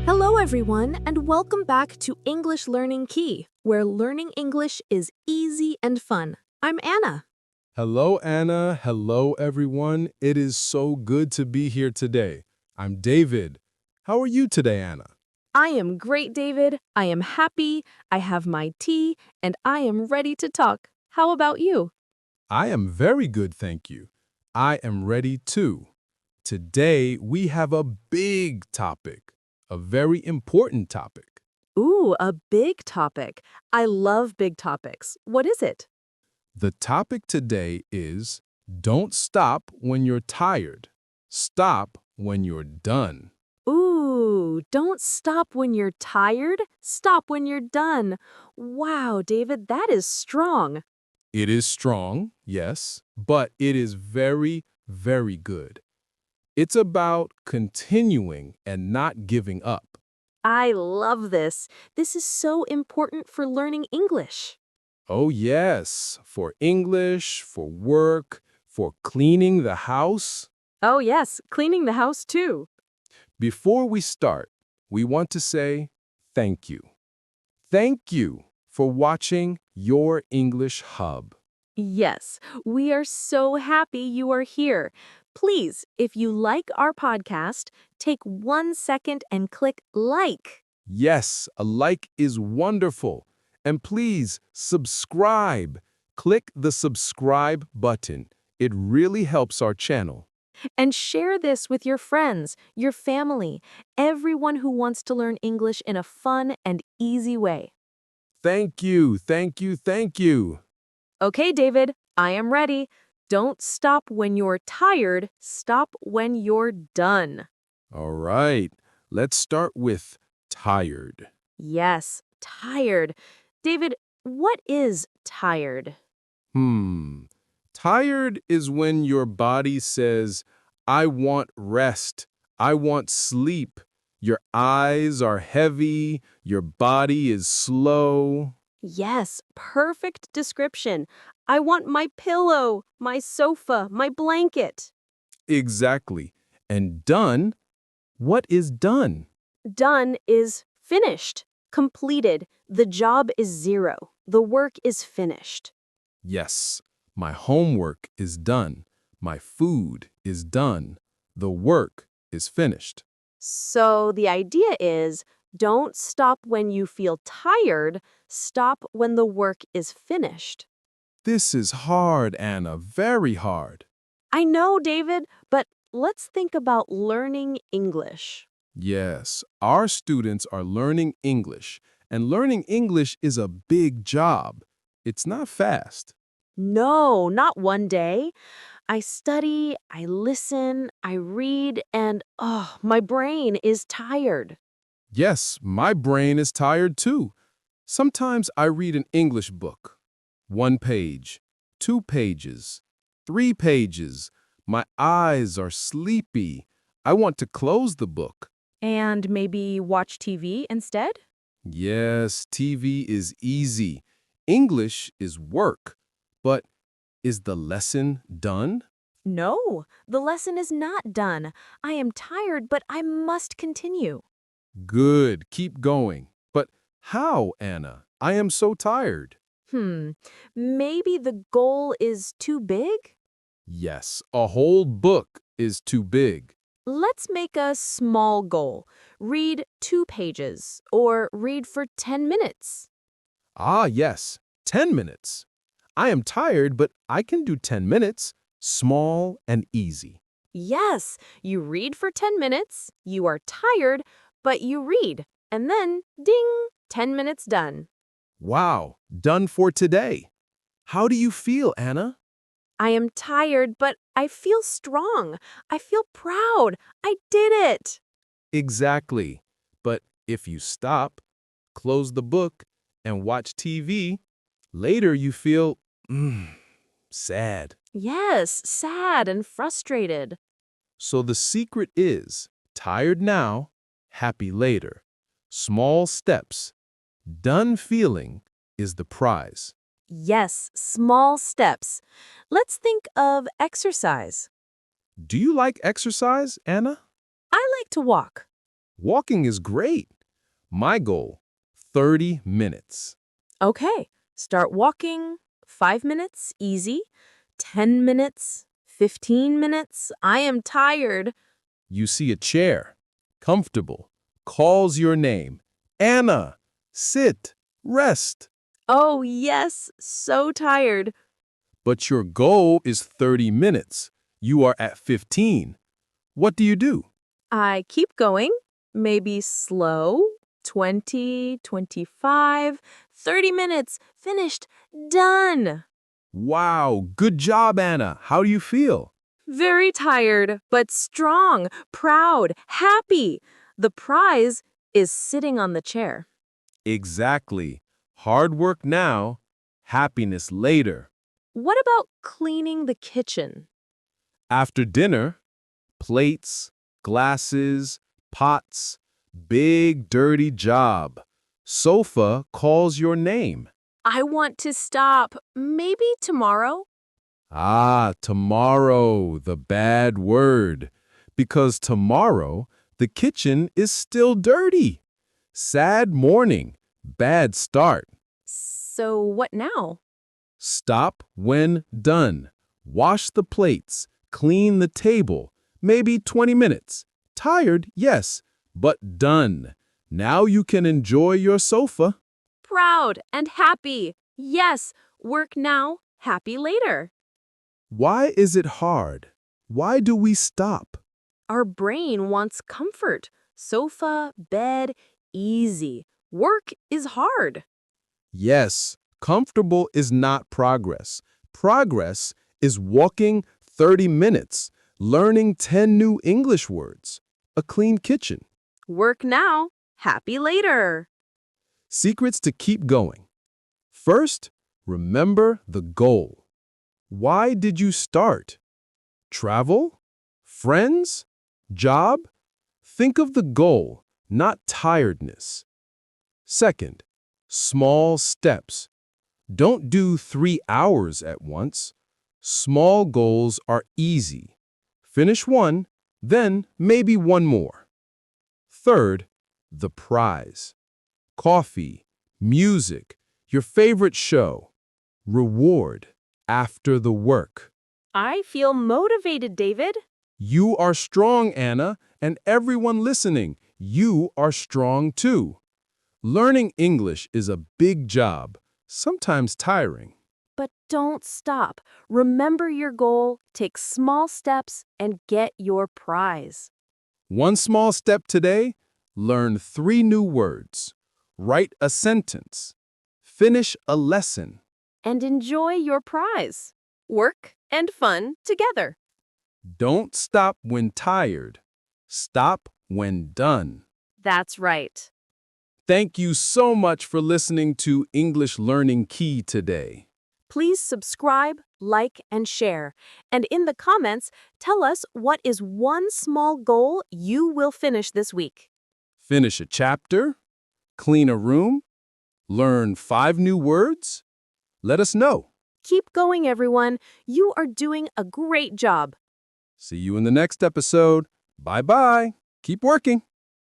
Hello, everyone, and welcome back to English Learning Key, where learning English is easy and fun. I'm Anna. Hello, Anna. Hello, everyone. It is so good to be here today. I'm David. How are you today, Anna? I am great, David. I am happy, I have my tea, and I am ready to talk. How about you? I am very good, thank you. I am ready too. Today, we have a big topic, a very important topic. Ooh, a big topic. I love big topics. What is it? The topic today is don't stop when you're tired. Stop when you're done. Ooh, don't stop when you're tired, stop when you're done. Wow, David, that is strong. It is strong, yes, but it is very, very good. It's about continuing and not giving up. I love this. This is so important for learning English. Oh, yes, for English, for work, for cleaning the house. Oh, yes, cleaning the house too. Before we start, we want to say thank you. Thank you for watching Your English Hub. Yes, we are so happy you are here. Please, if you like our podcast, take 1 second and click like. Yes, a like is wonderful. And please subscribe. Click the subscribe button. It really helps our channel. And share this with your friends, your family, everyone who wants to learn English in a fun and easy way. Thank you, thank you, thank you. Okay, David, I am ready. Don't stop when you're tired, stop when you're done. All right, let's start with tired. Yes, tired. David, what is tired? Tired is when your body says, I want rest, I want sleep. Your eyes are heavy, your body is slow. Yes, perfect description. I want my pillow, my sofa, my blanket. Exactly. And done? What is done? Done is finished, completed. The job is zero. The work is finished. Yes, my homework is done. My food is done. The work is finished. So the idea is don't stop when you feel tired, stop when the work is finished. This is hard, Anna, very hard. I know, David, but let's think about learning English. Yes, our students are learning English, and learning English is a big job. It's not fast. No, not one day. I study, I listen, I read, and my brain is tired. Yes, my brain is tired too. Sometimes I read an English book. 1 page, 2 pages, 3 pages. My eyes are sleepy. I want to close the book. And maybe watch TV instead? Yes, TV is easy. English is work. But is the lesson done? No, the lesson is not done. I am tired, but I must continue. Good, keep going. But how, Anna? I am so tired. Hmm, maybe the goal is too big? Yes, a whole book is too big. Let's make a small goal. Read 2 pages or read for 10 minutes. Ah, yes, 10 minutes. I am tired, but I can do 10 minutes. Small and easy. Yes, you read for 10 minutes, you are tired, but you read, and then ding, 10 minutes done. Wow, done for today. How do you feel, Anna? I am tired, but I feel strong. I feel proud. I did it. Exactly. But if you stop, close the book, and watch TV, later you feel sad. Yes, sad and frustrated. So the secret is tired now, happy later. Small steps. Done feeling is the prize. Yes, small steps. Let's think of exercise. Do you like exercise, Anna? I like to walk. Walking is great. My goal, 30 minutes. Okay, start walking. 5 minutes, easy. 10 minutes, 15 minutes. I am tired. You see a chair, comfortable, calls your name. Anna, sit, rest. Oh, yes, so tired. But your goal is 30 minutes. You are at 15. What do you do? I keep going, maybe slow. 20, 25, 30 minutes, finished, done. Wow, good job, Anna. How do you feel? Very tired, but strong, proud, happy. The prize is sitting on the chair. Exactly. Hard work now, happiness later. What about cleaning the kitchen? After dinner, plates, glasses, pots, big dirty job. Sofa calls your name. I want to stop. Maybe tomorrow? Ah, tomorrow, the bad word. Because tomorrow, the kitchen is still dirty. Sad morning, bad start. So what now? Stop when done. Wash the plates, clean the table, maybe 20 minutes. Tired, yes, but done. Now you can enjoy your sofa. Proud and happy. Yes, work now, happy later. Why is it hard? Why do we stop? Our brain wants comfort. Sofa, bed, easy. Work is hard. Yes, comfortable is not progress. Progress is walking 30 minutes, learning 10 new English words, a clean kitchen. Work now, happy later. Secrets to keep going. First, remember the goal. Why did you start? Travel? Friends? Job? Think of the goal, not tiredness. Second, small steps. Don't do 3 hours at once. Small goals are easy. Finish one, then maybe one more. Third, the prize. Coffee, music, your favorite show. Reward after the work. I feel motivated, David. You are strong, Anna, and everyone listening, you are strong too. Learning English is a big job, sometimes tiring. But don't stop. Remember your goal, take small steps, and get your prize. One small step today, learn 3 new words. Write a sentence. Finish a lesson. And enjoy your prize. Work and fun together. Don't stop when tired. Stop when done. That's right. Thank you so much for listening to English Learning Key today. Please subscribe, like, and share. And in the comments, tell us what is one small goal you will finish this week. Finish a chapter? Clean a room? Learn 5 new words? Let us know. Keep going, everyone. You are doing a great job. See you in the next episode. Bye-bye. Keep working.